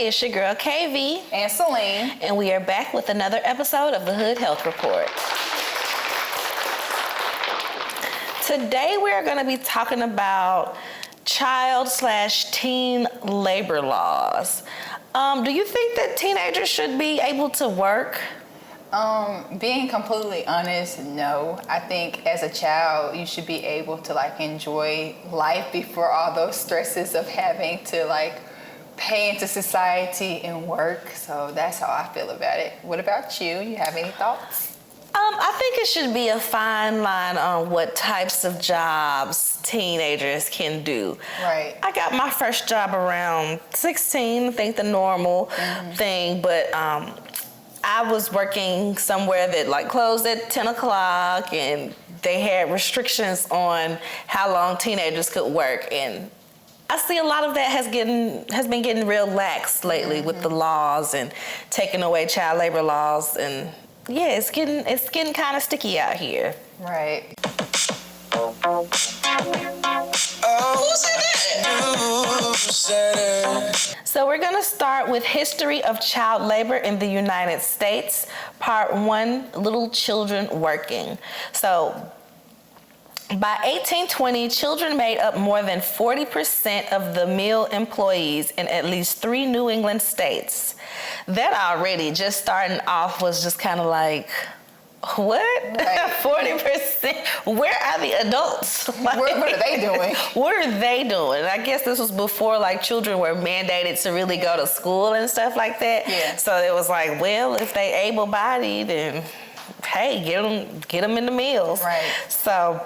Hey, it's your girl KV and Celine, and we are back with another episode of the Hood Health Report. Today we are going to be talking about child/teen labor laws. Do you think that teenagers should be able to work? Being completely honest, no. I think as a child, you should be able to enjoy life before all those stresses of having to pay into society and work. So that's how I feel about it. What about you? You have any thoughts? I think it should be a fine line on what types of jobs teenagers can do. Right. I got my first job around 16, I think the normal thing, but I was working somewhere that closed at 10 o'clock and they had restrictions on how long teenagers could work, and I see a lot of that has been getting real lax lately with the laws and taking away child labor laws, and yeah, it's getting kind of sticky out here. Right. So we're going to start with history of child labor in the United States, part 1, little children working. So by 1820, children made up more than 40% of the mill employees in at least 3 New England states. That already, just starting off, was just kind of like, what? Right. 40%? Where are the adults? What are they doing? What are they doing? I guess this was before children were mandated to really go to school and stuff like that. Yeah. So it was like, well, if they able-bodied, then hey, get them in the mills. Right. So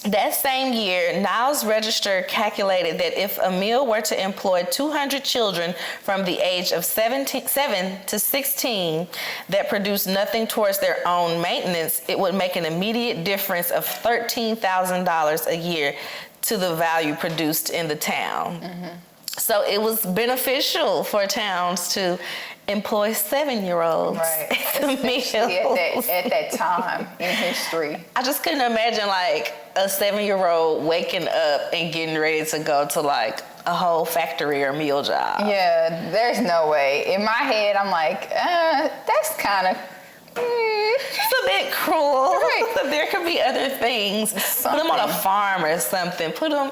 that same year, Niles Register calculated that if a mill were to employ 200 children from the age of 7 to 16 that produced nothing towards their own maintenance, it would make an immediate difference of $13,000 a year to the value produced in the town. Mm-hmm. So it was beneficial for towns to employ 7-year-olds right. at the mills. At that time in history. I just couldn't imagine a 7-year-old waking up and getting ready to go to a whole factory or mill job. Yeah, there's no way. In my head, I'm like, that's kind of... It's a bit cruel. Right. There could be other things. Put them on a farm or something. Put them,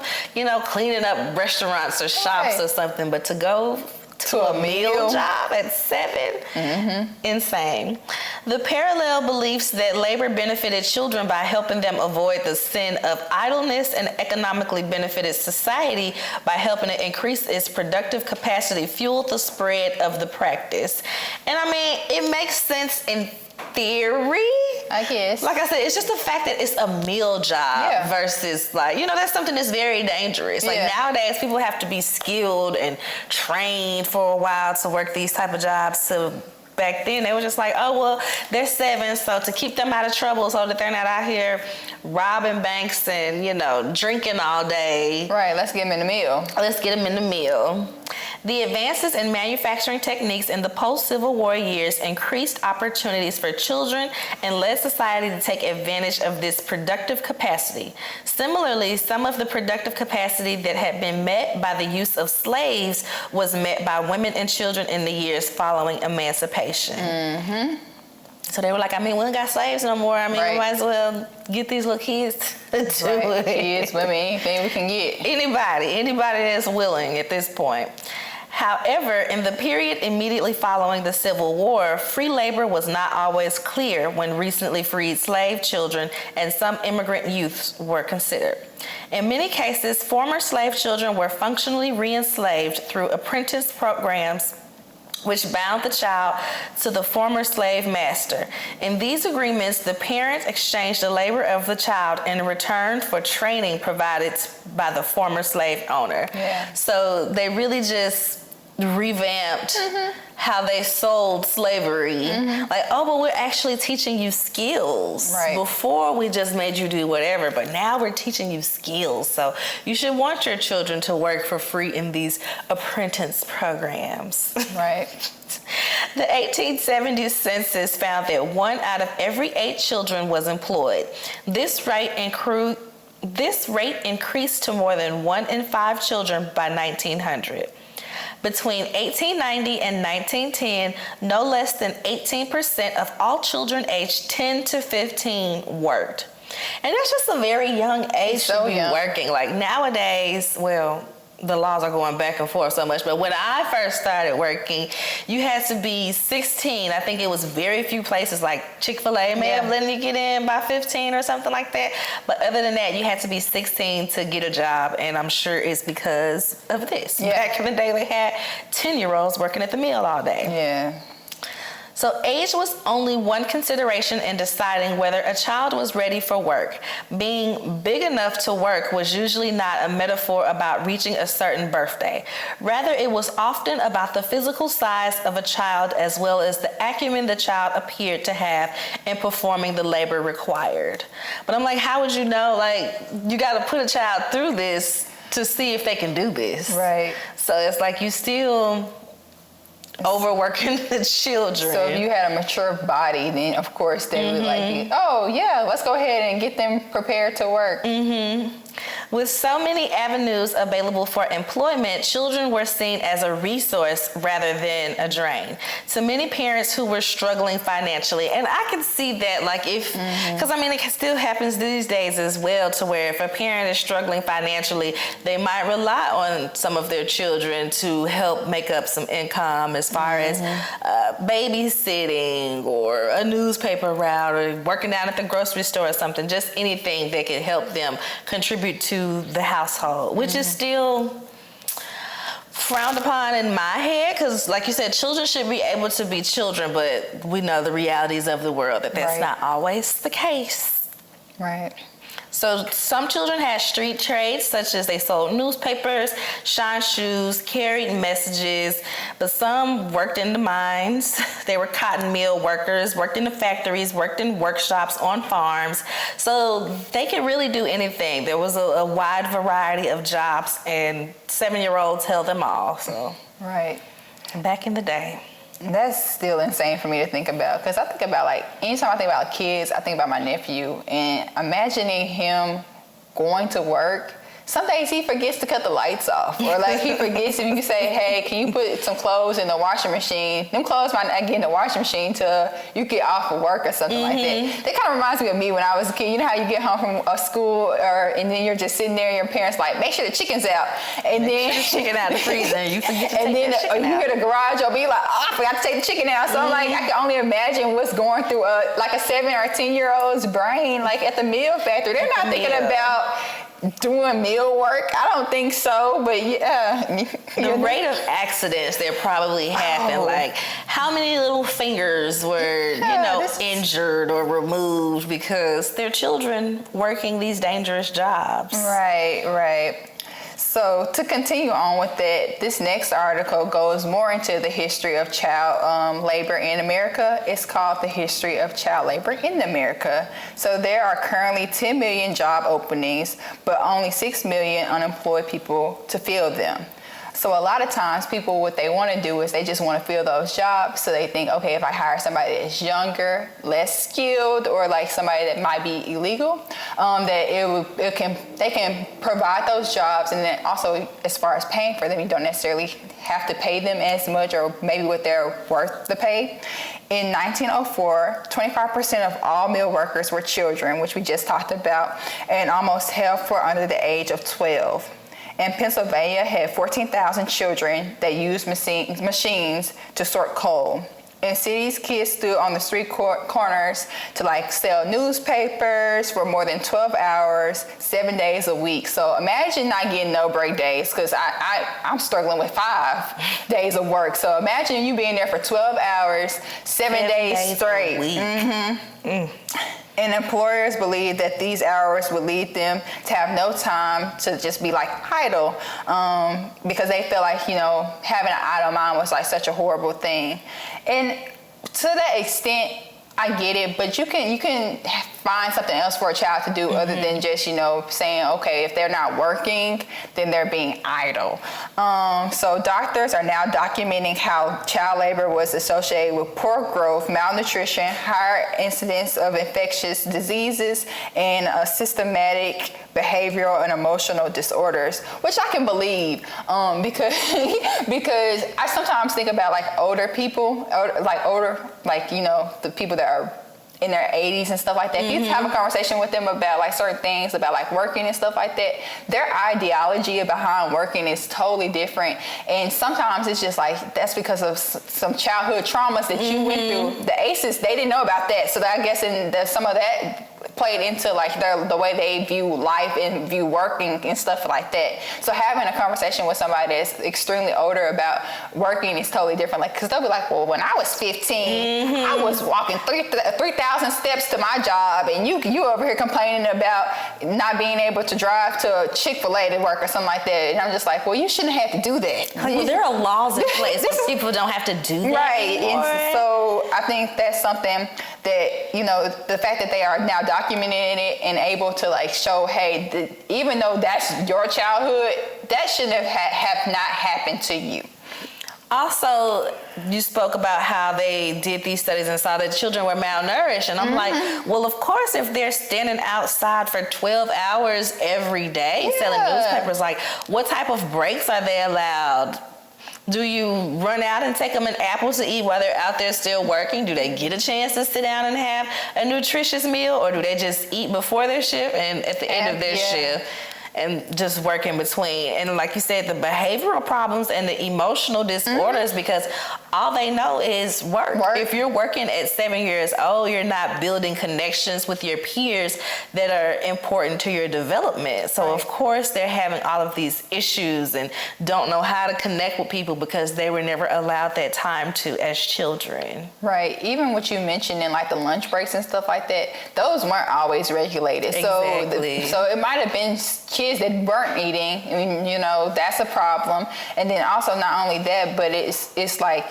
cleaning up restaurants or shops or something. But to go to a mill job at 7? Insane. The parallel beliefs that labor benefited children by helping them avoid the sin of idleness and economically benefited society by helping it increase its productive capacity fueled the spread of the practice. And I mean, it makes sense in theory, I guess. Like I said, it's just the fact that it's a mill job versus that's something that's very dangerous. Nowadays, people have to be skilled and trained for a while to work these type of jobs. So back then, they were just like, oh, well, they're 7, so to keep them out of trouble so that they're not out here robbing banks and, drinking all day. Right, let's get them in the mill. Let's get them in the mill. The advances in manufacturing techniques in the post-Civil War years increased opportunities for children and led society to take advantage of this productive capacity. Similarly, some of the productive capacity that had been met by the use of slaves was met by women and children in the years following emancipation. Mm-hmm. So they were like, we don't got slaves no more. We might as well get these little kids to do it. Kids, women, anything we can get. Anybody that's willing at this point. However, in the period immediately following the Civil War, free labor was not always clear when recently freed slave children and some immigrant youths were considered. In many cases, former slave children were functionally re-enslaved through apprentice programs which bound the child to the former slave master. In these agreements, the parents exchanged the labor of the child in return for training provided by the former slave owner. Yeah. So they really just revamped how they sold slavery. But we're actually teaching you skills. Right. Before, we just made you do whatever, but now we're teaching you skills. So you should want your children to work for free in these apprentice programs. Right. The 1870 census found that 1 out of every 8 children was employed. This rate increased to more than 1 in 5 children by 1900. Between 1890 and 1910, no less than 18% of all children aged 10 to 15 worked. And that's just a very young age to be working. Like nowadays, well, the laws are going back and forth so much, but when I first started working, you had to be 16. I think it was very few places, like Chick-fil-A may have letting you get in by 15 or something like that. But other than that, you had to be 16 to get a job, and I'm sure it's because of this. Yeah. Back in the day, they had 10-year-olds working at the mill all day. Yeah. So age was only one consideration in deciding whether a child was ready for work. Being big enough to work was usually not a metaphor about reaching a certain birthday. Rather, it was often about the physical size of a child as well as the acumen the child appeared to have in performing the labor required. But I'm like, how would you know? Like, you got to put a child through this to see if they can do this. Right. So it's like you still overworking the children. So if you had a mature body, then of course they would like, oh yeah, let's go ahead and get them prepared to work. With so many avenues available for employment, children were seen as a resource rather than a drain. To many parents who were struggling financially, and I can see that, like if, because I mean it still happens these days as well, to where if a parent is struggling financially, they might rely on some of their children to help make up some income as far as babysitting or a newspaper route or working down at the grocery store or something, just anything that can help them contribute to the household, which is still frowned upon in my head, because like you said, children should be able to be children, but we know the realities of the world that's not always the case. Right. So some children had street trades, such as they sold newspapers, shined shoes, carried messages, but some worked in the mines. They were cotton mill workers, worked in the factories, worked in workshops, on farms. So they could really do anything. There was a wide variety of jobs, and 7-year-olds held them all. So right. Back in the day. That's still insane for me to think about, because I think about, like, anytime I think about kids, I think about my nephew, and imagining him going to work. Some days he forgets to cut the lights off, or like he forgets if you say, hey, can you put some clothes in the washing machine? Them clothes might not get in the washing machine till you get off of work or something like that. That kind of reminds me of me when I was a kid. You know how you get home from a school, and then you're just sitting there and your parents like, make sure the chicken's out. And then the chicken out of the freezer, and you forget to and then you hear the garage door be like, oh, I forgot to take the chicken out. So I'm like, I can only imagine what's going through like a 7 or 10-year-old's brain, like at the mill factory. They're not thinking about doing mill work. I don't think so, but yeah. The rate of accidents that probably happen, like how many little fingers were, injured or removed because they're children working these dangerous jobs. Right, right. So to continue on with that, this next article goes more into the history of child labor in America. It's called The History of Child Labor in America. So there are currently 10 million job openings, but only 6 million unemployed people to fill them. So a lot of times people, what they want to do is they just want to fill those jobs. So they think, okay, if I hire somebody that's younger, less skilled, or like somebody that might be illegal, that they can provide those jobs. And then also, as far as paying for them, you don't necessarily have to pay them as much, or maybe what they're worth the pay. In 1904, 25% of all mill workers were children, which we just talked about, and almost half were under the age of 12. And Pennsylvania had 14,000 children that used machines to sort coal. In cities, kids stood on the street corners to like sell newspapers for more than 12 hours, 7 days a week. So imagine not getting no break days, because I'm struggling with 5 days of work. So imagine you being there for 12 hours, 7 days straight. And employers believe that these hours would lead them to have no time to just be like idle, because they feel like, having an idle mind was like such a horrible thing. And to that extent, I get it, but you can find something else for a child to do other than just, saying, okay, if they're not working, then they're being idle. So doctors are now documenting how child labor was associated with poor growth, malnutrition, higher incidence of infectious diseases, and systematic behavioral and emotional disorders, which I can believe, because I sometimes think about like older people, the people that are in their 80s and stuff like that. If you have a conversation with them about like certain things, about like working and stuff like that, their ideology behind working is totally different. And sometimes it's just like, that's because of some childhood traumas that you went through. The ACEs, they didn't know about that. So I guess some of that played into like the way they view life and view working and stuff like that. So having a conversation with somebody that's extremely older about working is totally different. Like, cause they'll be like, well, when I was 15, I was walking 3,000 steps to my job, and you over here complaining about not being able to drive to Chick-fil-A to work or something like that. And I'm just like, well, you shouldn't have to do that. Well, there are laws in place, but people don't have to do that. Right. And so I think that's something that, the fact that they are now documenting it and able to like show, hey, even though that's your childhood, that shouldn't have not happened to you. Also, you spoke about how they did these studies and saw that children were malnourished. And I'm like, well, of course, if they're standing outside for 12 hours every day selling newspapers, like what type of breaks are they allowed? Do you run out and take them an apple to eat while they're out there still working? Do they get a chance to sit down and have a nutritious meal, or do they just eat before their shift and at the end of their shift and just work in between? And like you said, the behavioral problems and the emotional disorders, because all they know is work. If you're working at 7 years old, you're not building connections with your peers that are important to your development. So of course they're having all of these issues and don't know how to connect with people because they were never allowed that time to as children. Right. Even what you mentioned in like the lunch breaks and stuff like that, those weren't always regulated. Exactly. So it might have been kids that weren't eating. I mean, that's a problem. And then also not only that, but it's like,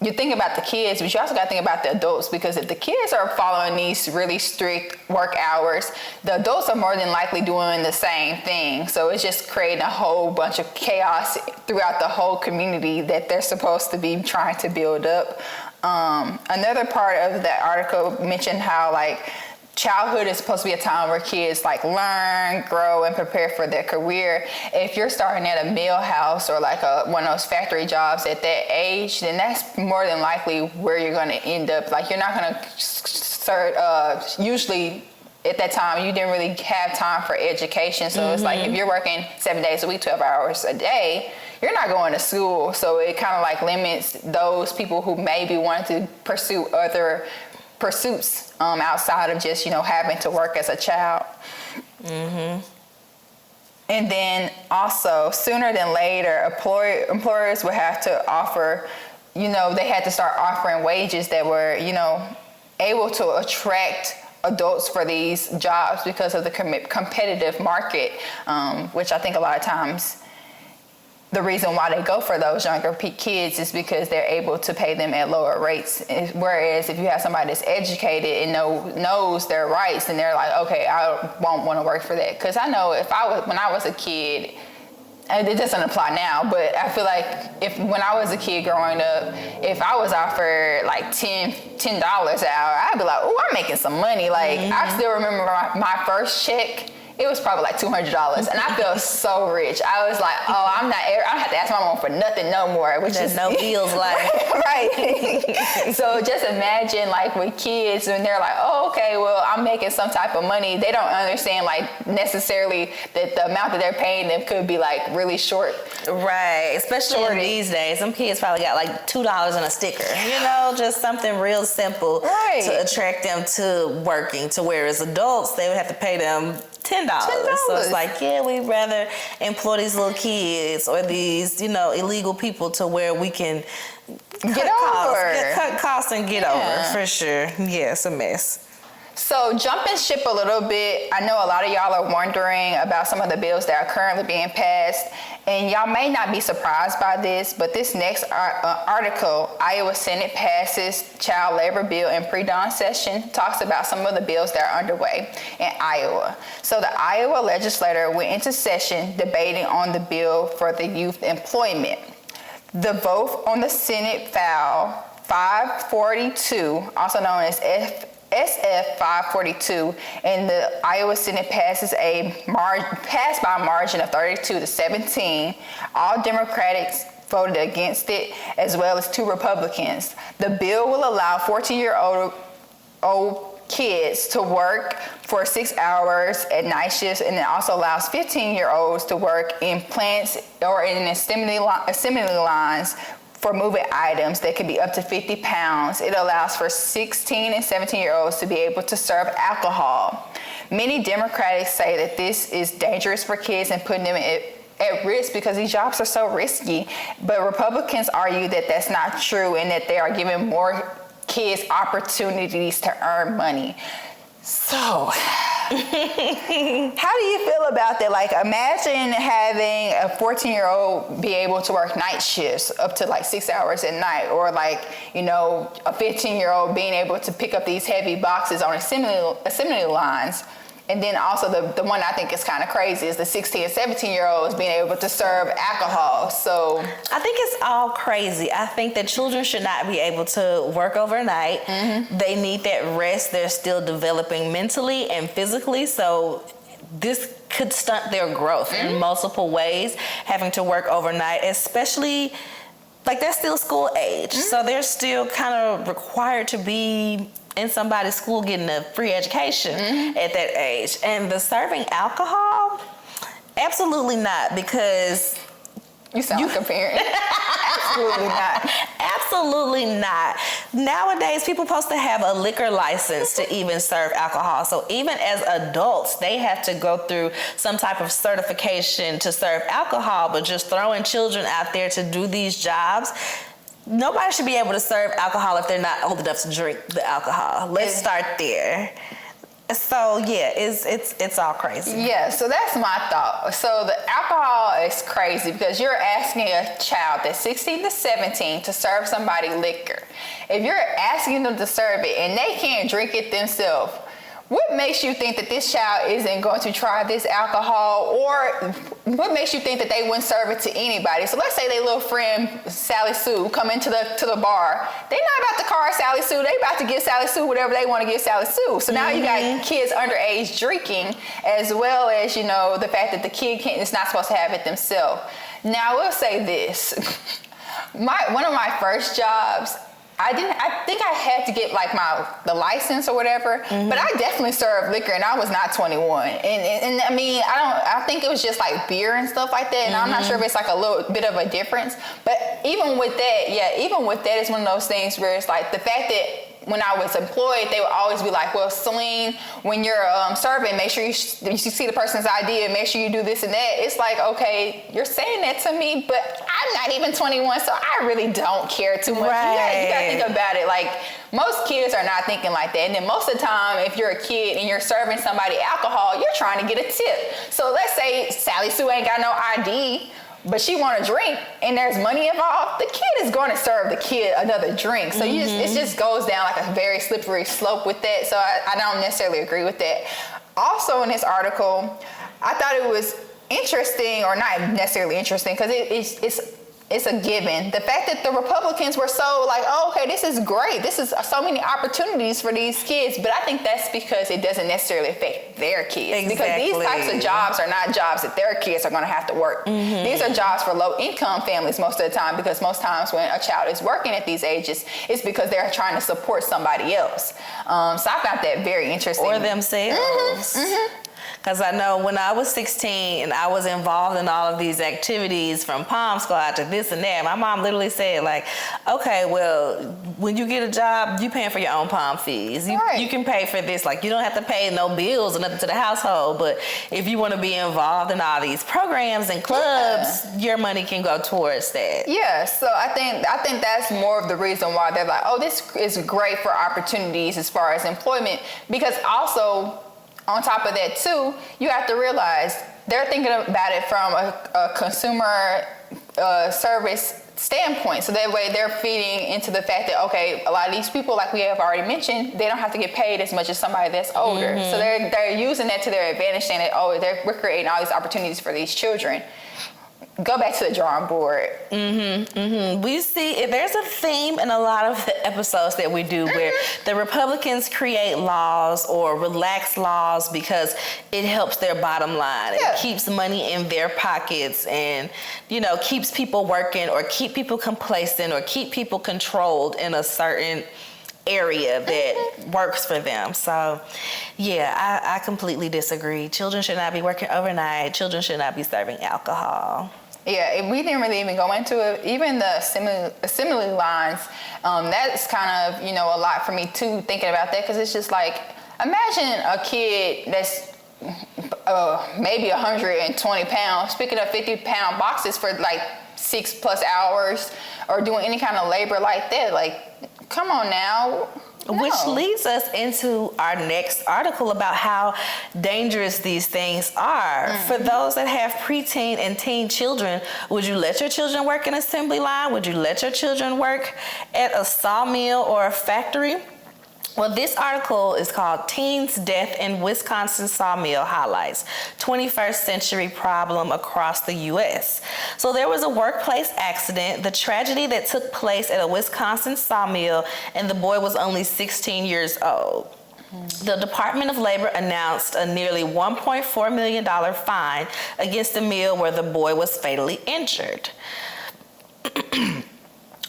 you think about the kids, but you also got to think about the adults, because if the kids are following these really strict work hours, the adults are more than likely doing the same thing. So it's just creating a whole bunch of chaos throughout the whole community that they're supposed to be trying to build up. Another part of that article mentioned how like childhood is supposed to be a time where kids like learn, grow, and prepare for their career. If you're starting at a mill house or like one of those factory jobs at that age, then that's more than likely where you're going to end up. Like, you're not going to start, usually at that time, you didn't really have time for education. So it's like, if you're working 7 days a week, 12 hours a day, you're not going to school. So it kind of like limits those people who maybe wanted to pursue other pursuits outside of just, having to work as a child. And then also, sooner than later, employers would have to offer, they had to start offering wages that were, able to attract adults for these jobs because of the competitive market, which I think a lot of times the reason why they go for those younger kids is because they're able to pay them at lower rates. Whereas if you have somebody that's educated and knows their rights, and they're like, okay, I won't want to work for that. Because I know when I was a kid, and it doesn't apply now, but I feel like when I was a kid growing up, if I was offered like $10 an hour, I'd be like, oh, I'm making some money. Like, I still remember my first check. It was probably like $200, and I felt so rich. I was like, oh, I don't have to ask my mom for nothing no more. Which is no bills, like. Right. So just imagine like with kids when they're like, oh, okay, well, I'm making some type of money. They don't understand like necessarily that the amount that they're paying them could be like really short. Right. Especially in these days, some kids probably got like $2 and a sticker. Just something real simple to attract them to working. To whereas adults, they would have to pay them $10. So it's like, we'd rather employ these little kids or these, illegal people to where we can cut costs and get over, for sure. Yeah, it's a mess. So jumping ship a little bit, I know a lot of y'all are wondering about some of the bills that are currently being passed, and y'all may not be surprised by this, but this next article, Iowa Senate passes child labor bill in pre-dawn session, talks about some of the bills that are underway in Iowa. So the Iowa legislature went into session debating on the bill for the youth employment. The vote on the Senate file 542, also known as SF542, and the Iowa Senate passed by a margin of 32-17. All Democrats voted against it, as well as 2 Republicans. The bill will allow 14-year-old kids to work for 6 hours at night shifts, and it also allows 15-year-olds to work in plants or in assembly lines for moving items that can be up to 50 pounds. It allows for 16 and 17-year-olds to be able to serve alcohol. Many Democrats say that this is dangerous for kids and putting them at risk because these jobs are so risky. But Republicans argue that that's not true and that they are giving more kids opportunities to earn money. So, how do you feel about that? Like, imagine having a 14-year-old be able to work night shifts up to like 6 hours at night, or like, you know, a 15-year-old being able to pick up these heavy boxes on assembly lines. And then also the one I think is kind of crazy is the 16 and 17-year-olds being able to serve alcohol. So I think it's all crazy. I think that children should not be able to work overnight. Mm-hmm. They need that rest. They're still developing mentally and physically. So this could stunt their growth in multiple ways, having to work overnight, especially like they're still school age. So they're still kind of required to be in somebody's school getting a free education at that age. And the serving alcohol, absolutely not, because you sound like a parent. Absolutely not. Absolutely not. Nowadays, people are supposed to have a liquor license to even serve alcohol. So even as adults, they have to go through some type of certification to serve alcohol, but just throwing children out there to do these jobs, nobody should be able to serve alcohol if they're not old enough to drink the alcohol. Let's start there. So yeah, it's all crazy. Yeah, so that's my thought. So the alcohol is crazy because you're asking a child that's 16 to 17 to serve somebody liquor. If you're asking them to serve it and they can't drink it themselves, what makes you think that this child isn't going to try this alcohol, or what makes you think that they wouldn't serve it to anybody? So let's say their little friend Sally Sue come into the bar. They're not about to card Sally Sue. They about to give Sally Sue whatever they want to give Sally Sue. So now you got kids underage drinking, as well as, you know, the fact that the kid is not supposed to have it themselves. Now I will say this: one of my first jobs, I think I had to get like the license or whatever, but I definitely served liquor and I was not 21. And I mean, I think it was just like beer and stuff like that. And I'm not sure if it's like a little bit of a difference, but even with that, it's one of those things where it's like the fact that when I was employed, they would always be like, well, Celine, when you're serving, make sure you see the person's ID and make sure you do this and that. It's like, okay, you're saying that to me, but I'm not even 21, so I really don't care too much. Right. You gotta think about it. Like, most kids are not thinking like that. And then most of the time, if you're a kid and you're serving somebody alcohol, you're trying to get a tip. So let's say Sally Sue ain't got no ID, but she want to drink and there's money involved, the kid is going to serve the kid another drink. So it just goes down like a very slippery slope with that. So I don't necessarily agree with that. Also in this article, I thought it was interesting, or not necessarily interesting, because it's a given. The fact that the Republicans were so like, oh, okay, this is great. This is so many opportunities for these kids. But I think that's because it doesn't necessarily affect their kids. Exactly. Because these types of jobs are not jobs that their kids are going to have to work. These are jobs for low-income families most of the time, because most times when a child is working at these ages, it's because they're trying to support somebody else. So I found that very interesting. Or themselves. Because I know when I was 16 and I was involved in all of these activities from Palm Squad to this and that, my mom literally said like, okay, well, when you get a job, you paying for your own pom fees. You can pay for this. Like, you don't have to pay no bills or nothing to the household. But if you want to be involved in all these programs and clubs, your money can go towards that. Yeah, so I think that's more of the reason why they're like, oh, this is great for opportunities as far as employment. Because also, on top of that too, you have to realize they're thinking about it from a consumer service standpoint. So that way they're feeding into the fact that, okay, a lot of these people, like we have already mentioned, they don't have to get paid as much as somebody that's older. So they're using that to their advantage, saying that, oh, we're creating all these opportunities for these children. Go back to the drawing board. We see there's a theme in a lot of the episodes that we do where the Republicans create laws or relax laws because it helps their bottom line. It keeps money in their pockets and, keeps people working or keep people complacent or keep people controlled in a certain area that works for them. So yeah, I completely disagree. Children should not be working overnight. Children should not be serving alcohol. Yeah, we didn't really even go into it. Even the assembly lines, that's kind of, a lot for me too, thinking about that, because it's just like, imagine a kid that's maybe 120 pounds, picking up 50-pound boxes for like 6+ hours or doing any kind of labor like that. Like, come on now. No. Which leads us into our next article about how dangerous these things are. For those that have preteen and teen children, would you let your children work in an assembly line? Would you let your children work at a sawmill or a factory? Well, this article is called Teens' Death in Wisconsin Sawmill Highlights 21st Century Problem Across the U.S. So there was a workplace accident, the tragedy that took place at a Wisconsin sawmill, and the boy was only 16 years old. The Department of Labor announced a nearly $1.4 million fine against the mill where the boy was fatally injured.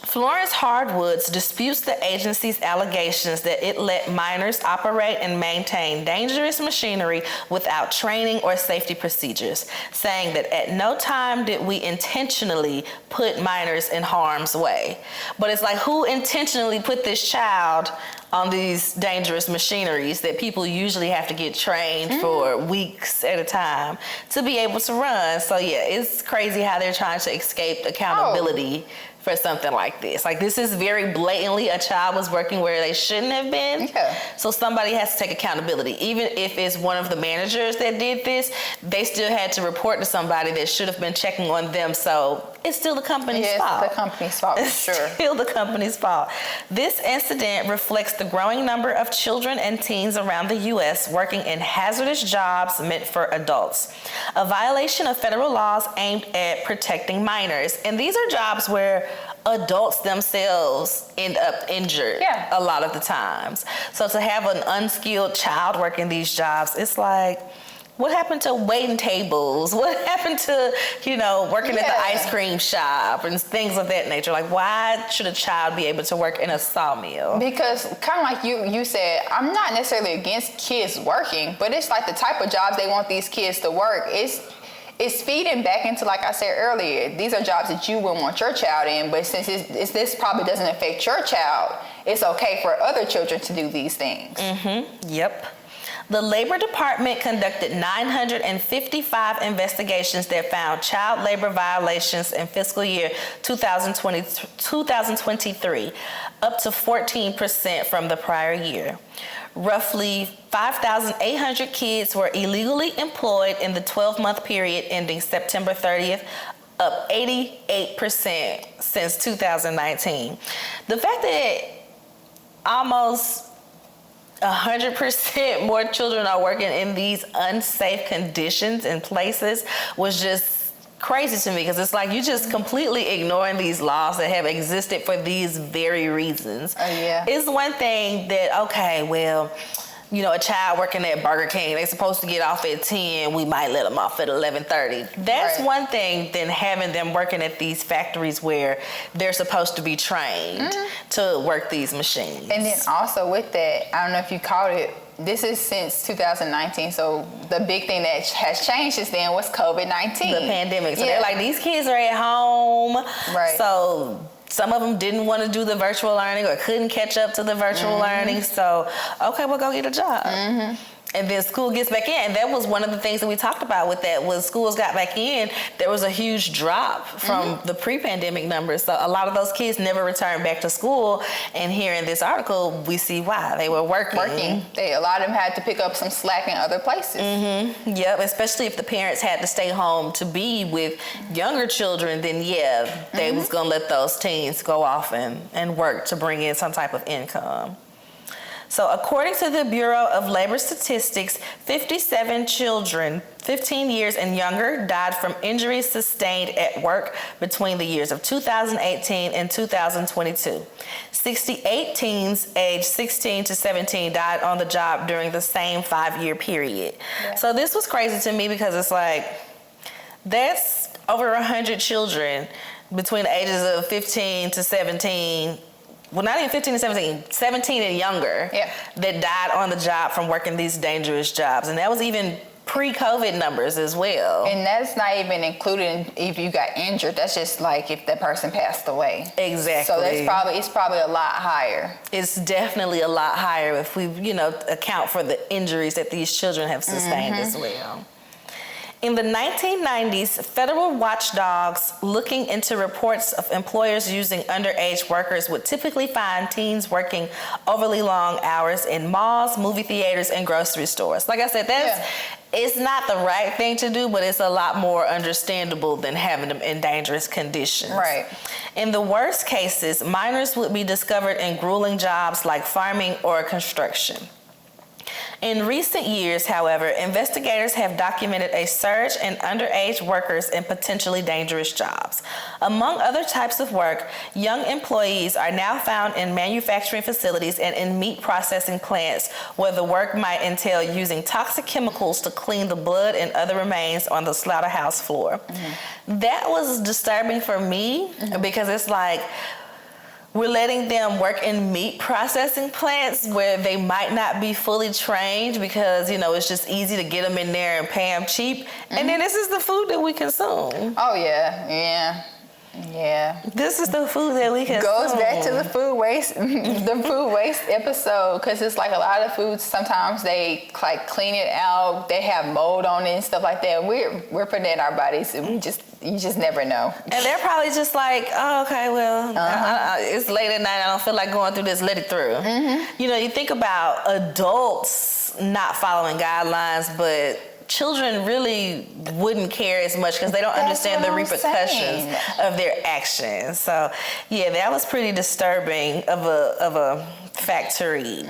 Florence Hardwoods disputes the agency's allegations that it let miners operate and maintain dangerous machinery without training or safety procedures, saying that at no time did we intentionally put miners in harm's way. But it's like, who intentionally put this child on these dangerous machineries that people usually have to get trained for weeks at a time to be able to run? So yeah, it's crazy how they're trying to escape accountability for something like this. Like, this is very blatantly a child was working where they shouldn't have been. Yeah. So somebody has to take accountability. Even if it's one of the managers that did this, they still had to report to somebody that should have been checking on them. So it's still the company's fault. It's the company's fault, for sure. It's still the company's fault. This incident reflects the growing number of children and teens around the U.S. working in hazardous jobs meant for adults, a violation of federal laws aimed at protecting minors. And these are jobs where adults themselves end up injured a lot of the times. So to have an unskilled child working these jobs, it's like, what happened to waiting tables? What happened to, working at the ice cream shop and things of that nature? Like, why should a child be able to work in a sawmill? Because kind of like you said, I'm not necessarily against kids working, but it's like the type of jobs they want these kids to work. It's feeding back into, like I said earlier, these are jobs that you wouldn't want your child in, but since this probably doesn't affect your child, it's okay for other children to do these things. Yep. The Labor Department conducted 955 investigations that found child labor violations in fiscal year 2023, up to 14% from the prior year. Roughly 5,800 kids were illegally employed in the 12-month period ending September 30th, up 88% since 2019. The fact that almost 100% more children are working in these unsafe conditions and places was just crazy to me, because it's like you just completely ignoring these laws that have existed for these very reasons. It's one thing that, okay, well, a child working at Burger King, they're supposed to get off at 10, we might let them off at 11:30. That's one thing than having them working at these factories where they're supposed to be trained to work these machines. And then also with that, I don't know if you caught it, this is since 2019. So the big thing that has changed since then was COVID-19. The pandemic. So they're like, these kids are at home. Right. So some of them didn't want to do the virtual learning or couldn't catch up to the virtual learning. So, okay, well, go get a job. And then school gets back in. And that was one of the things that we talked about with that was schools got back in. There was a huge drop from the pre-pandemic numbers. So a lot of those kids never returned back to school. And here in this article, we see why. They were working. A lot of them had to pick up some slack in other places. Yep, especially if the parents had to stay home to be with younger children, then they was going to let those teens go off and work to bring in some type of income. So according to the Bureau of Labor Statistics, 57 children 15 years and younger died from injuries sustained at work between the years of 2018 and 2022. 68 teens aged 16 to 17 died on the job during the same 5-year period. Yeah. So this was crazy to me because it's like, that's over 100 children between the ages of 15 to 17. Well, not even 15 to 17, 17 and younger that died on the job from working these dangerous jobs. And that was even pre-COVID numbers as well. And that's not even including if you got injured. That's just like if that person passed away. Exactly. So it's probably a lot higher. It's definitely a lot higher if we, account for the injuries that these children have sustained as well. In the 1990s, federal watchdogs looking into reports of employers using underage workers would typically find teens working overly long hours in malls, movie theaters, and grocery stores. Like I said, it's not the right thing to do, but it's a lot more understandable than having them in dangerous conditions. Right. In the worst cases, minors would be discovered in grueling jobs like farming or construction. In recent years, however, investigators have documented a surge in underage workers in potentially dangerous jobs. Among other types of work, young employees are now found in manufacturing facilities and in meat processing plants where the work might entail using toxic chemicals to clean the blood and other remains on the slaughterhouse floor. That was disturbing for me because it's like, we're letting them work in meat processing plants where they might not be fully trained because, it's just easy to get them in there and pay them cheap. And then this is the food that we consume. Oh, yeah. This is the food that we consume. Goes back to the food waste episode, because it's like a lot of foods, sometimes they like clean it out, they have mold on it and stuff like that. We're putting it in our bodies, and you just never know. And they're probably just like, oh, okay, well, it's late at night, I don't feel like going through this, let it through. You think about adults not following guidelines, but children really wouldn't care as much because they don't understand the repercussions of their actions. So, that was pretty disturbing of a fact to read.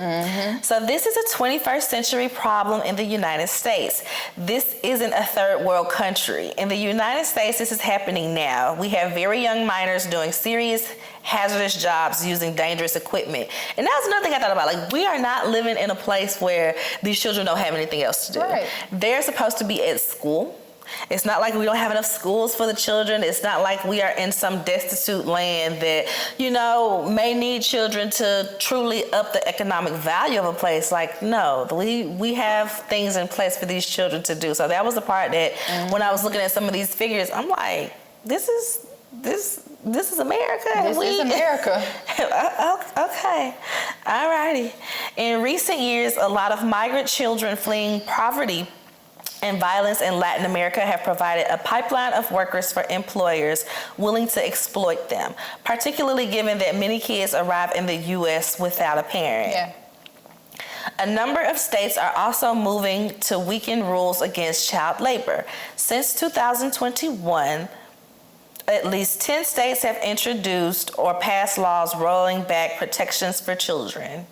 So this is a 21st century problem in the United States. This isn't a third world country. In the United States, this is happening now. We have very young minors doing serious hazardous jobs using dangerous equipment. And that was another thing I thought about. Like, we are not living in a place where these children don't have anything else to do. Right. They're supposed to be at school. It's not like we don't have enough schools for the children. It's not like we are in some destitute land that, may need children to truly up the economic value of a place. Like, no, we have things in place for these children to do. So that was the part that when I was looking at some of these figures, I'm like, this is America. This is America. Okay. All righty. In recent years, a lot of migrant children fleeing poverty and violence in Latin America have provided a pipeline of workers for employers willing to exploit them, particularly given that many kids arrive in the U.S. without a parent. Yeah. A number of states are also moving to weaken rules against child labor. Since 2021, at least 10 states have introduced or passed laws rolling back protections for children.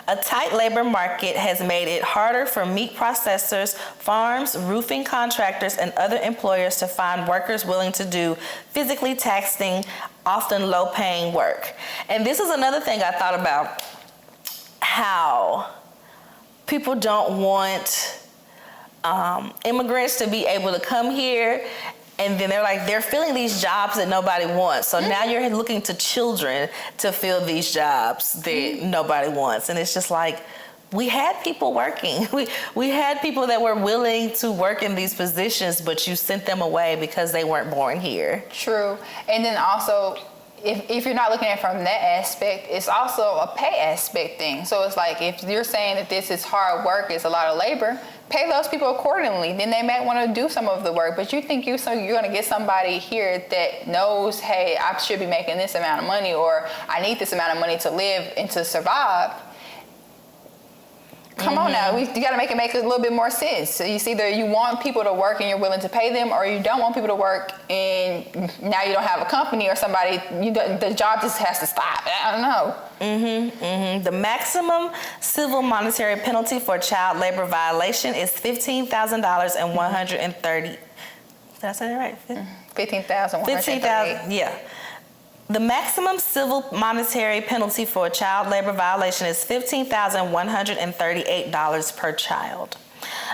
A tight labor market has made it harder for meat processors, farms, roofing contractors, and other employers to find workers willing to do physically taxing, often low-paying work. And this is another thing I thought about, how people don't want immigrants to be able to come here. And then they're filling these jobs that nobody wants. So now you're looking to children to fill these jobs that nobody wants. And it's just like, we had people working. We had people that were willing to work in these positions, but you sent them away because they weren't born here. True. And then also, if you're not looking at it from that aspect, it's also a pay aspect thing. So it's like, if you're saying that this is hard work, it's a lot of labor, pay those people accordingly. Then they might want to do some of the work. But you think you're going to get somebody here that knows, hey, I should be making this amount of money, or I need this amount of money to live and to survive. Come on now, you got to make it a little bit more sense. So you see, either you want people to work and you're willing to pay them, or you don't want people to work and now you don't have a company or somebody, the job just has to stop. I don't know. The maximum civil monetary penalty for child labor violation is $15,000 and 130. Did I say that right? 15,138. 15,000. Yeah. The maximum civil monetary penalty for a child labor violation is $15,138 per child.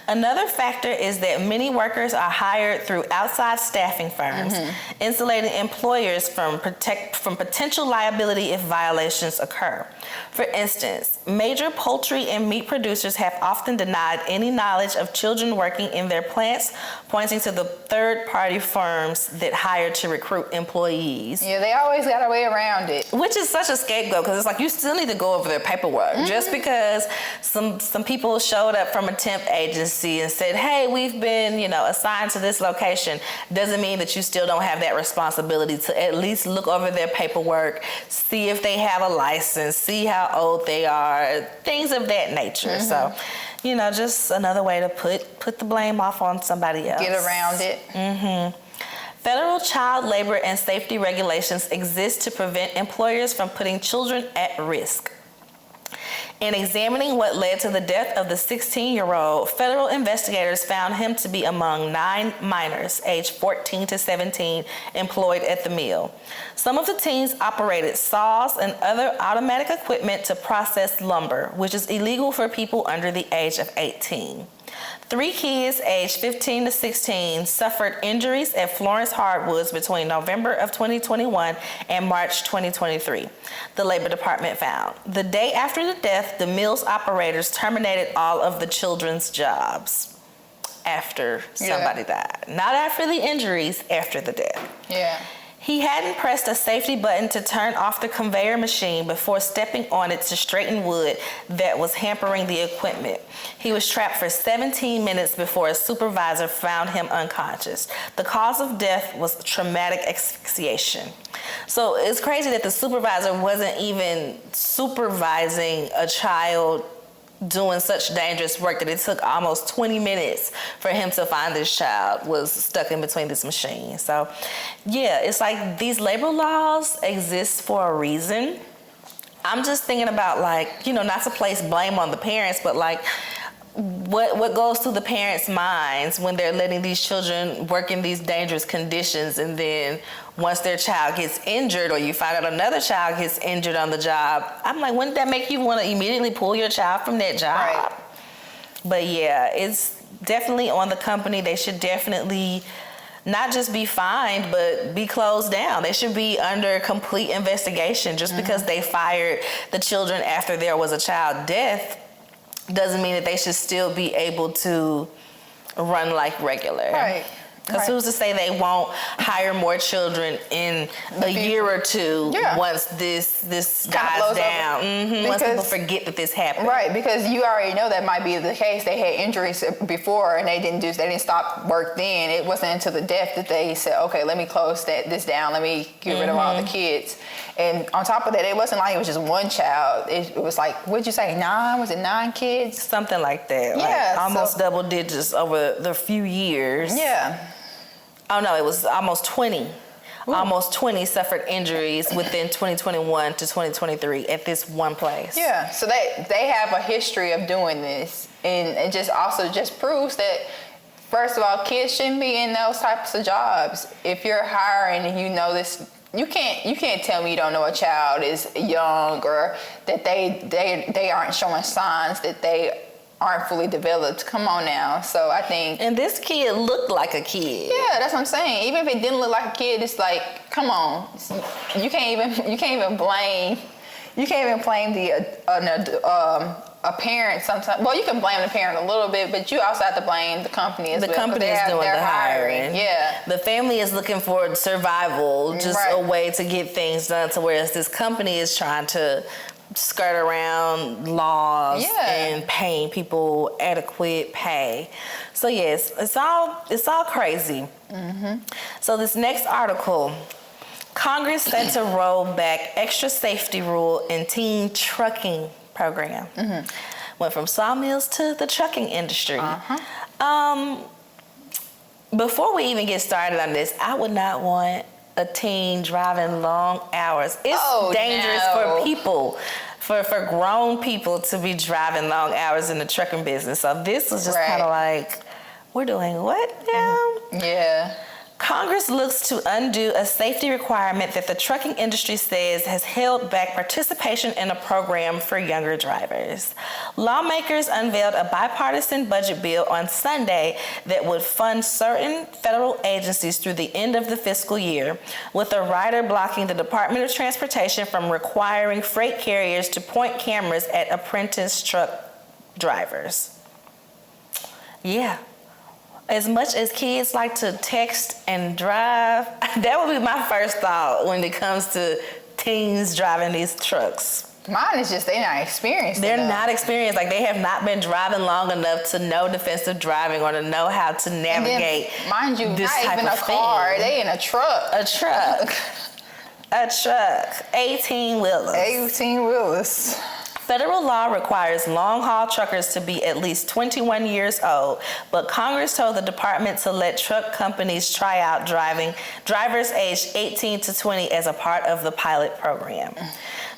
Another factor is that many workers are hired through outside staffing firms, insulating employers from potential liability if violations occur. For instance, major poultry and meat producers have often denied any knowledge of children working in their plants, pointing to the third-party firms that hire to recruit employees. Yeah, they always got a way around it. Which is such a scapegoat, because it's like you still need to go over their paperwork. Just because some people showed up from a temp agency and said, hey, we've been, assigned to this location, doesn't mean that you still don't have that responsibility to at least look over their paperwork, see if they have a license, see how old they are, things of that nature. So, just another way to put the blame off on somebody else. Get around it. Federal child labor and safety regulations exist to prevent employers from putting children at risk. In examining what led to the death of the 16-year-old, federal investigators found him to be among 9 minors, aged 14 to 17, employed at the mill. Some of the teens operated saws and other automatic equipment to process lumber, which is illegal for people under the age of 18. 3 kids aged 15 to 16 suffered injuries at Florence Hardwoods between November of 2021 and March 2023, the Labor Department found. The day after the death, the mill's operators terminated all of the children's jobs after somebody died. Not after the injuries, after the death. Yeah. He hadn't pressed a safety button to turn off the conveyor machine before stepping on it to straighten wood that was hampering the equipment. He was trapped for 17 minutes before a supervisor found him unconscious. The cause of death was traumatic asphyxiation. So it's crazy that the supervisor wasn't even supervising a child doing such dangerous work that it took almost 20 minutes for him to find this child was stuck in between this machine. So yeah, it's like these labor laws exist for a reason. I'm just thinking about not to place blame on the parents, but what goes through the parents' minds when they're letting these children work in these dangerous conditions, and then once their child gets injured or you find out another child gets injured on the job, I'm like, wouldn't that make you want to immediately pull your child from that job? Right. But yeah, it's definitely on the company. They should definitely not just be fined, but be closed down. They should be under complete investigation. Just because they fired the children after there was a child death doesn't mean that they should still be able to run like regular. Right. Because who's to say they won't hire more children in a year or two once this dies down? Once people forget that this happened. Right, because you already know that might be the case. They had injuries before and they didn't stop work then. It wasn't until the death that they said, okay, let me close this down. Let me get rid of all the kids. And on top of that, it wasn't like it was just one child. It was like, what'd you say, 9? Was it 9 kids? Something like that. Yeah. Almost double digits over the few years. Yeah. Oh no, it was almost 20. Ooh. Almost 20 suffered injuries within 2021 to 2023 at this one place. Yeah, so they have a history of doing this, and it just proves that, first of all, kids shouldn't be in those types of jobs. If you're hiring and you know this, you can't tell me you don't know a child is young or that they aren't showing signs that they aren't fully developed. Come on now. So I think. And this kid looked like a kid. Yeah, that's what I'm saying. Even if it didn't look like a kid, it's like, come on. You can't even blame the a parent sometimes, well, you can blame the parent a little bit, but you also have to blame the company as well. The company is doing the hiring. Yeah. The family is looking for survival, just a way to get things done, to whereas this company is trying to skirt around laws and paying people adequate pay. So yes, it's all crazy. So this next article, Congress set to roll back extra safety rule in teen trucking program. Went from sawmills to the trucking industry. Before we even get started on this, I would not want a teen driving long hours. It's dangerous for people, for grown people to be driving long hours in the trucking business. So this was just kind of like, we're doing what now? Yeah. Congress looks to undo a safety requirement that the trucking industry says has held back participation in a program for younger drivers. Lawmakers unveiled a bipartisan budget bill on Sunday that would fund certain federal agencies through the end of the fiscal year, with a rider blocking the Department of Transportation from requiring freight carriers to point cameras at apprentice truck drivers. Yeah. As much as kids like to text and drive, that would be my first thought when it comes to teens driving these trucks. Mine is just they're not experienced. They're not experienced. Like, they have not been driving long enough to know defensive driving or to know how to navigate. And then, mind you, this not type even of a car. thing. They in a truck. A truck. 18-wheelers. 18-wheelers. Federal law requires long-haul truckers to be at least 21 years old, but Congress told the department to let truck companies try out drivers aged 18 to 20 as a part of the pilot program.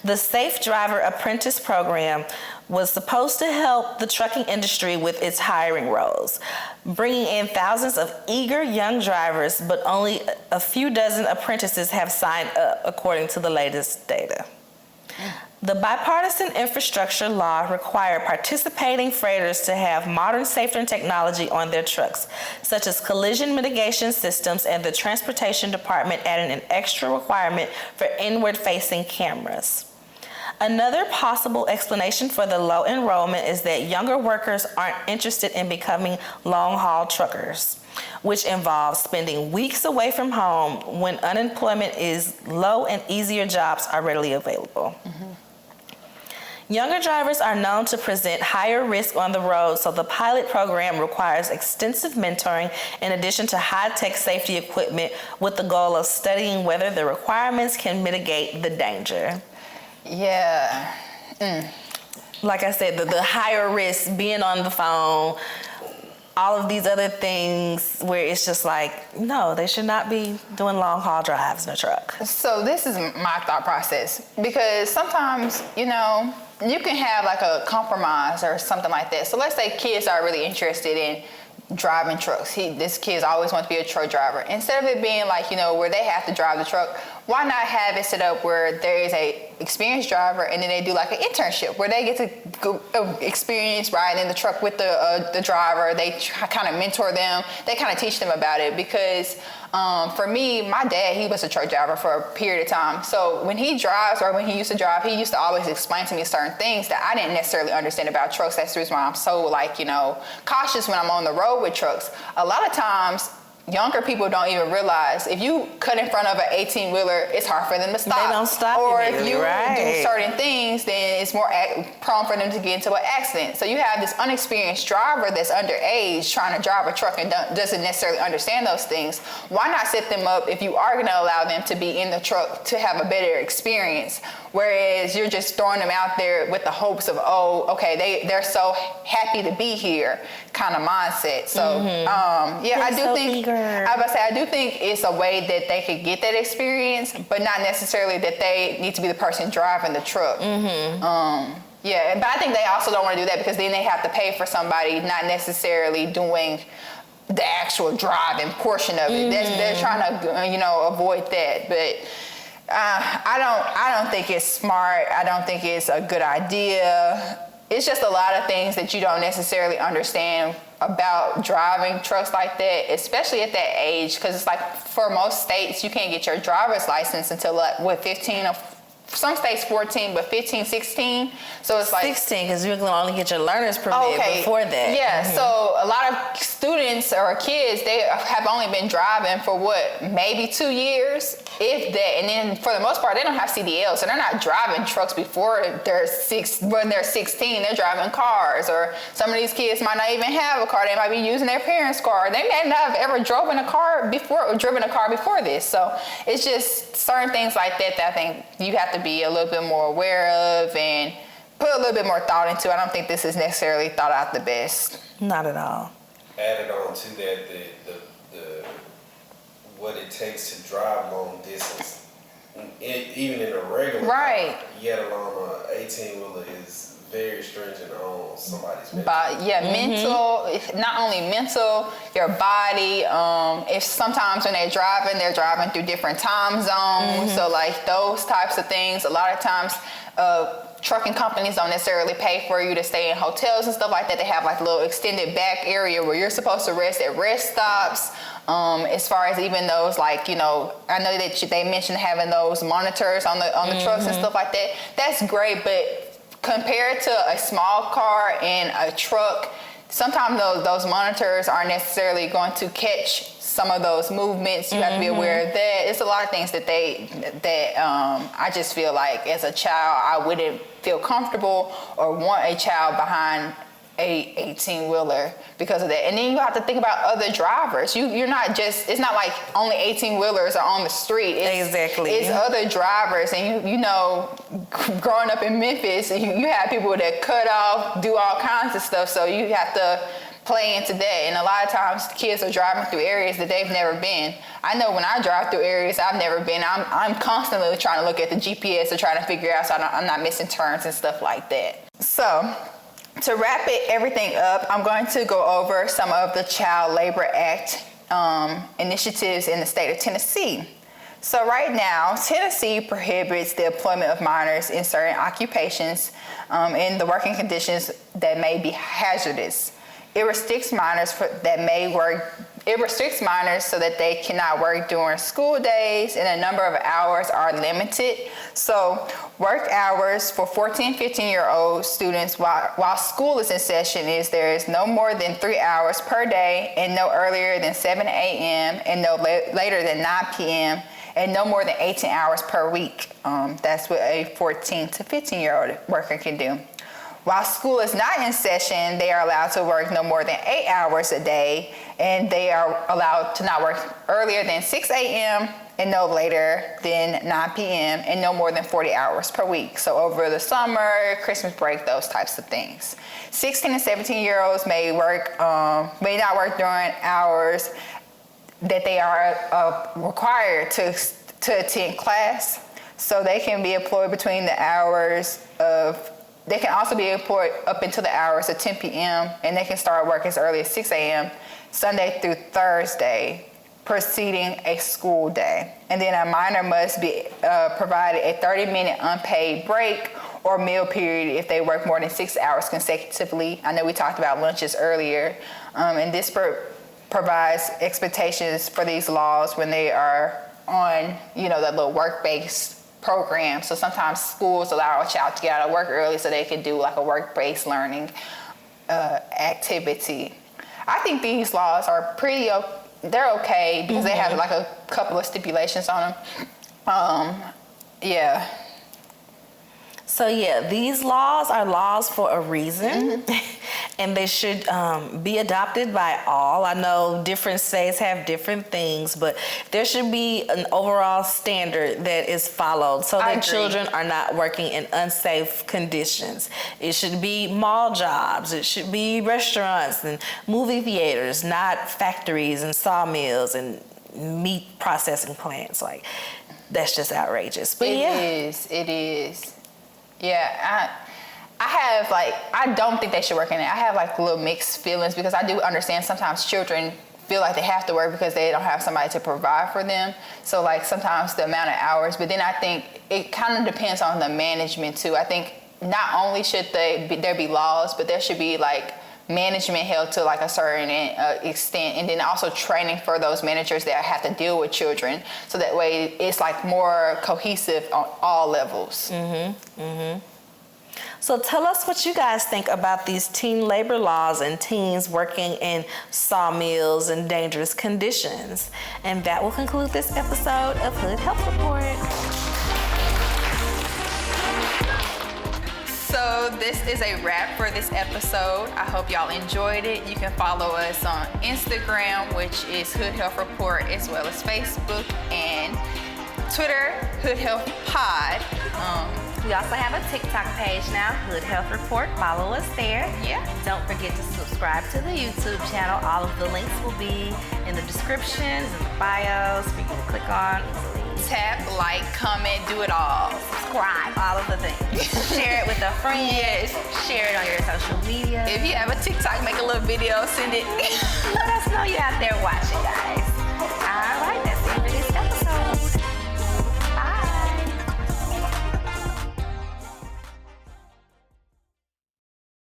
The Safe Driver Apprentice Program was supposed to help the trucking industry with its hiring roles, bringing in thousands of eager young drivers, but only a few dozen apprentices have signed up, according to the latest data. The bipartisan infrastructure law required participating freighters to have modern safety technology on their trucks, such as collision mitigation systems, and the Transportation Department added an extra requirement for inward-facing cameras. Another possible explanation for the low enrollment is that younger workers aren't interested in becoming long-haul truckers, which involves spending weeks away from home when unemployment is low and easier jobs are readily available. Younger drivers are known to present higher risk on the road, so the pilot program requires extensive mentoring in addition to high-tech safety equipment, with the goal of studying whether the requirements can mitigate the danger. Yeah. Like I said, the higher risk, being on the phone, all of these other things where it's just like, no, they should not be doing long haul drives in a truck. So this is my thought process, because sometimes, you know, you can have like a compromise or something like that. So let's say kids are really interested in driving trucks. This kid's always want to be a truck driver. Instead of it being like, you know, where they have to drive the truck, why not have it set up where there is a experienced driver and then they do like an internship where they get to go, experience riding in the truck with the driver. They kind of mentor them. They kind of teach them about it, because for me, my dad, he was a truck driver for a period of time. So when he drives, or when he used to drive, he used to always explain to me certain things that I didn't necessarily understand about trucks. That's the reason why I'm so, like, you know, cautious when I'm on the road with trucks. A lot of times, younger people don't even realize if you cut in front of an 18-wheeler, it's hard for them to stop. They don't stop. Or if you do certain things, then it's more prone for them to get into an accident. So you have this unexperienced driver that's underage trying to drive a truck and doesn't necessarily understand those things. Why not set them up, if you are going to allow them to be in the truck, to have a better experience? Whereas you're just throwing them out there with the hopes of, oh, okay, they're so happy to be here kind of mindset. So, I do think, I do think it's a way that they could get that experience, but not necessarily that they need to be the person driving the truck. But I think they also don't want to do that, because then they have to pay for somebody not necessarily doing the actual driving portion of it. They're trying to, you know, avoid that. But I don't think it's smart. I don't think it's a good idea. It's just a lot of things that you don't necessarily understand about driving trucks like that, especially at that age, because it's like, for most states, you can't get your driver's license until 15 or some states 14, but 15, 16. So it's like 16, because you can only get your learner's permit before that. Yeah, so a lot of students or kids, they have only been driving for maybe 2 years, if that. And then for the most part, they don't have CDLs, so they're not driving trucks before when they're 16. They're driving cars, or some of these kids might not even have a car. They might be using their parents' car. They may not have ever driven a car before this. So it's just certain things like that I think you have to be a little bit more aware of and put a little bit more thought into. I don't think this is necessarily thought out the best. Not at all. Added on to that, the what it takes to drive long distance, even in a regular right car, yet alone an 18-wheeler is very stringent on somebody's mental. But yeah, mental, not only mental, your body. If sometimes when they're driving through different time zones. So like those types of things. A lot of times, trucking companies don't necessarily pay for you to stay in hotels and stuff like that. They have like a little extended back area where you're supposed to rest at rest stops. As far as even those, like, I know that they mentioned having those monitors on the trucks and stuff like that. That's great, but compared to a small car and a truck, sometimes those monitors aren't necessarily going to catch some of those movements. You have to be aware of that. It's a lot of things that I just feel like as a child I wouldn't feel comfortable or want a child behind a 18-wheeler because of that. And then you have to think about other drivers. You're not just, it's not like only 18-wheelers are on the street. It's other drivers. And you know, growing up in Memphis, you have people that cut off, do all kinds of stuff. So you have to play into that. And a lot of times kids are driving through areas that they've never been. I know when I drive through areas I've never been, I'm constantly trying to look at the GPS or trying to figure out so I'm not missing turns and stuff like that. So to wrap everything up, I'm going to go over some of the Child Labor Act initiatives in the state of Tennessee. So right now, Tennessee prohibits the employment of minors in certain occupations in the working conditions that may be hazardous. It restricts minors so that they cannot work during school days, and a number of hours are limited. So work hours for 14, 15-year-old students while school is in session there is no more than 3 hours per day, and no earlier than 7 a.m. and no later than 9 p.m. and no more than 18 hours per week. That's what a 14 to 15-year-old worker can do. While school is not in session, they are allowed to work no more than 8 hours a day, and they are allowed to not work earlier than 6 a.m. and no later than 9 p.m. and no more than 40 hours per week. So over the summer, Christmas break, those types of things. 16 and 17-year-olds may not work during hours that they are required to attend class. So they can be employed between the hours of They can also be employed up until the hours of 10 p.m. and they can start work as early as 6 a.m. Sunday through Thursday, preceding a school day. And then a minor must be provided a 30-minute unpaid break or meal period if they work more than 6 hours consecutively. I know we talked about lunches earlier. And this provides expectations for these laws when they are on, that little work-based program. So sometimes schools allow a child to get out of work early so they can do like a work-based learning activity. I think these laws are they're okay because they have like a couple of stipulations on them. Yeah. So yeah, these laws are laws for a reason, and they should be adopted by all. I know different states have different things, but there should be an overall standard that is followed so that children are not working in unsafe conditions. It should be mall jobs, it should be restaurants and movie theaters, not factories and sawmills and meat processing plants. Like, that's just outrageous. But It is. Yeah, I don't think they should work in it. I have like little mixed feelings because I do understand sometimes children feel like they have to work because they don't have somebody to provide for them. So like sometimes the amount of hours, but then I think it kind of depends on the management too. I think not only should there be laws, but there should be like management held to like a certain extent, and then also training for those managers that have to deal with children, so that way it's like more cohesive on all levels. So tell us what you guys think about these teen labor laws and teens working in sawmills and dangerous conditions. And that will conclude this episode of Hood Health Report. So this is a wrap for this episode. I hope y'all enjoyed it. You can follow us on Instagram, which is Hood Health Report, as well as Facebook and Twitter, Hood Health Pod. We also have a TikTok page now, Hood Health Report. Follow us there. Yeah. Don't forget to subscribe to the YouTube channel. All of the links will be in the descriptions and the bios for you to click on. Tap, like, comment, do it all. Subscribe, all of the things. Share it with a friend. Yes. Share it on your social media. If you have a TikTok, make a little video, send it. Let us know you're out there watching.